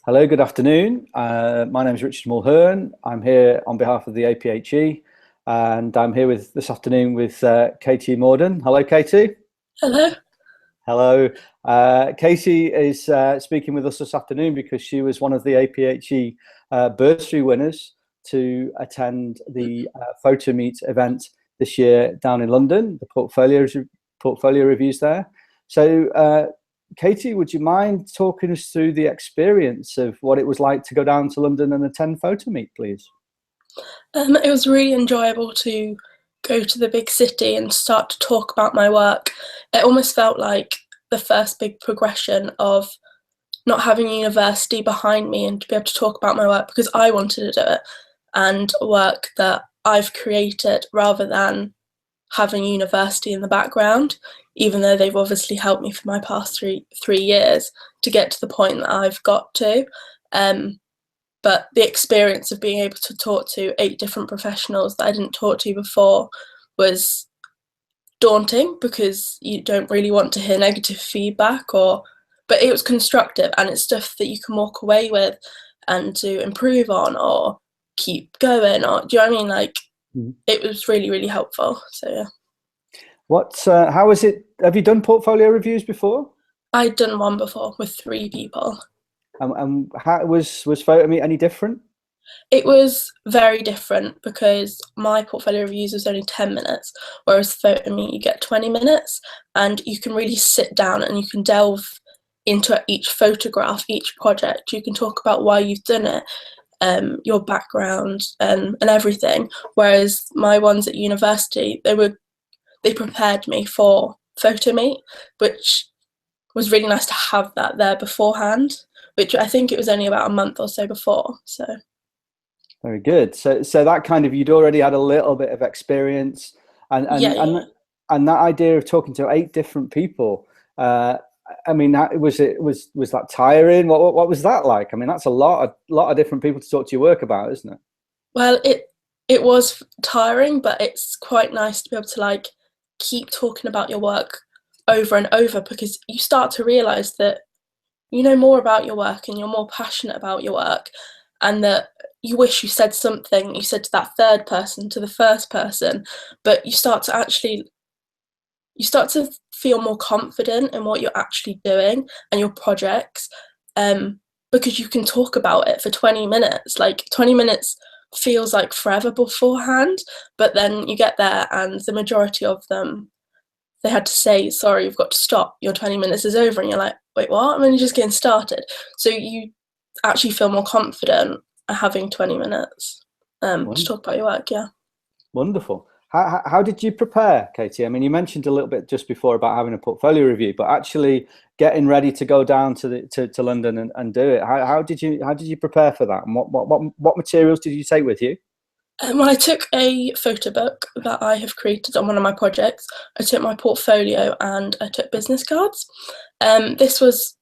Hello, good afternoon. My name is Richard Mulhern. I'm here on behalf of the APHE, and I'm here with this afternoon with Katie Mordan. Hello, Katie. Hello. Hello. Katie is speaking with us this afternoon because she was one of the APHE bursary winners to attend the Photo Meet event this year down in London, the portfolio reviews there. So Katie, would you mind talking us through the experience of what it was like to go down to London and attend Photo Meet, please? It was really enjoyable to go to the big city and start to talk about my work. It almost felt like the first big progression of not having university behind me and to be able to talk about my work because I wanted to do it and work that I've created rather than having university in the background, even though they've obviously helped me for my past three years to get to the point that I've got to. But the experience of being able to talk to 8 different professionals that I didn't talk to before was daunting because you don't really want to hear negative feedback, but it was constructive and it's stuff that you can walk away with and to improve on or keep going, or do you know what I mean? Like, it was really, really helpful. So yeah. How is it? Have you done portfolio reviews before? I'd done one before with 3 people. And how was Photo Meet any different? It was very different because my portfolio reviews was only 10 minutes, whereas Photo Meet you get 20 minutes and you can really sit down and you can delve into each photograph, each project. You can talk about why you've done it, your background, and everything. Whereas my ones at university, they prepared me for Photo Meet, which was really nice to have that there beforehand, which I think it was only about a month or so before. So very good. So that kind of, you'd already had a little bit of experience, and yeah. and that idea of talking to 8 different people. I mean, was that tiring? What was that like? I mean, that's a lot of different people to talk to your work about, isn't it? Well, it was tiring, but it's quite nice to be able to like keep talking about your work over and over because you start to realize that you know more about your work and you're more passionate about your work, and that you wish you said something you said to that third person, to the first person, but you start to feel more confident in what you're actually doing and your projects, because you can talk about it for 20 minutes. Like 20 minutes feels like forever beforehand, but then you get there and the majority of them, they had to say, sorry, you've got to stop, your 20 minutes is over, and you're like, wait, what? I'm only just getting started. So you actually feel more confident having 20 minutes to talk about your work. Yeah. Wonderful. How did you prepare, Katie? I mean, you mentioned a little bit just before about having a portfolio review, but actually getting ready to go down to London and do it. How did you prepare for that? And what materials did you take with you? Well, I took a photo book that I have created on one of my projects. I took my portfolio and I took business cards. I was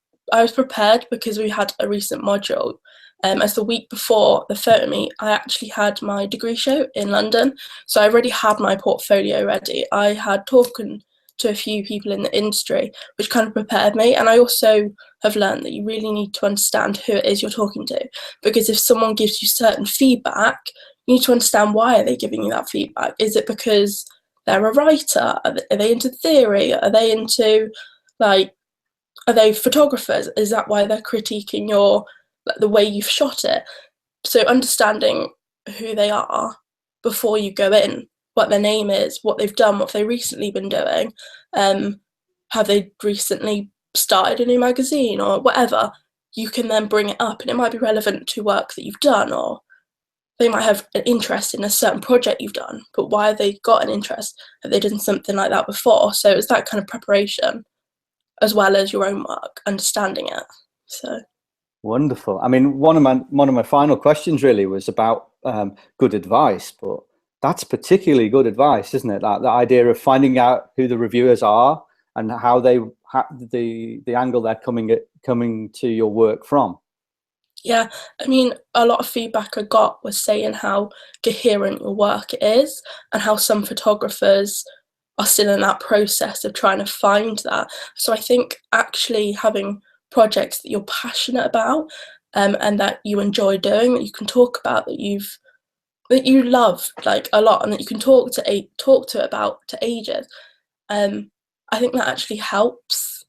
prepared because we had a recent module. As the week before the Photo Meet, I actually had my degree show in London. So I already had my portfolio ready. I had talked to a few people in the industry, which kind of prepared me. And I also have learned that you really need to understand who it is you're talking to. Because if someone gives you certain feedback, you need to understand why are they giving you that feedback. Is it because they're a writer? Are they into theory? Are they into, like, are they photographers? Is that why they're critiquing the way you've shot it? So understanding who they are before you go in, what their name is, what they've done, what they've recently been doing, have they recently started a new magazine or whatever, you can then bring it up and it might be relevant to work that you've done, or they might have an interest in a certain project you've done, but why have they got an interest? Have they done something like that before? So it's that kind of preparation as well as your own work, understanding it. So Wonderful. I mean, one of my final questions really was about good advice, but that's particularly good advice, isn't it? That the idea of finding out who the reviewers are and how the angle they're coming to your work from. yeah, I mean, a lot of feedback I got was saying how coherent your work is and how some photographers are still in that process of trying to find that. So I think actually having projects that you're passionate about and that you enjoy doing, that you can talk about, that you love like a lot, and that you can talk to about to ages. I think that actually helps.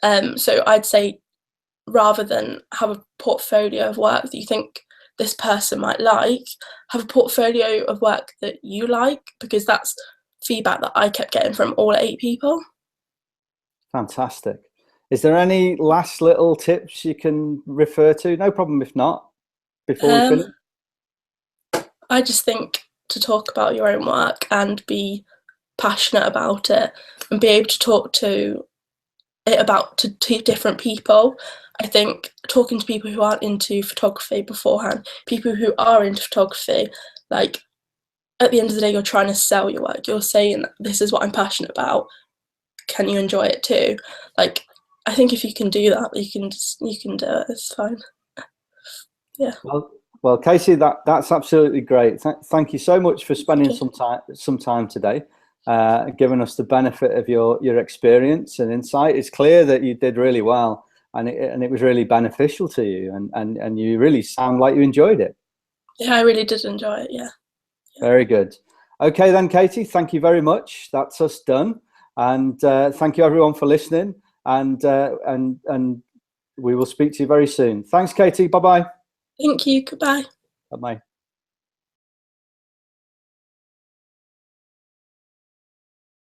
So I'd say, rather than have a portfolio of work that you think this person might like, have a portfolio of work that you like, because that's feedback that I kept getting from all 8 people. Fantastic. Is there any last little tips you can refer to? No problem if not, before we finish. I just think to talk about your own work and be passionate about it, and be able to talk to it about to different people. I think talking to people who aren't into photography beforehand, people who are into photography, like, at the end of the day, you're trying to sell your work. You're saying, this is what I'm passionate about. Can you enjoy it too? Like, I think if you can do that, you can do it. It's fine. Yeah. Well, Casey, that's absolutely great. Thank you so much for spending some time today, giving us the benefit of your experience and insight. It's clear that you did really well, and it was really beneficial to you, and you really sound like you enjoyed it. Yeah, I really did enjoy it. Yeah. Very good. Okay then, Katie, thank you very much. That's us done, and thank you everyone for listening, and we will speak to you very soon. Thanks, Katie. Bye bye. Thank you. Goodbye. Bye bye.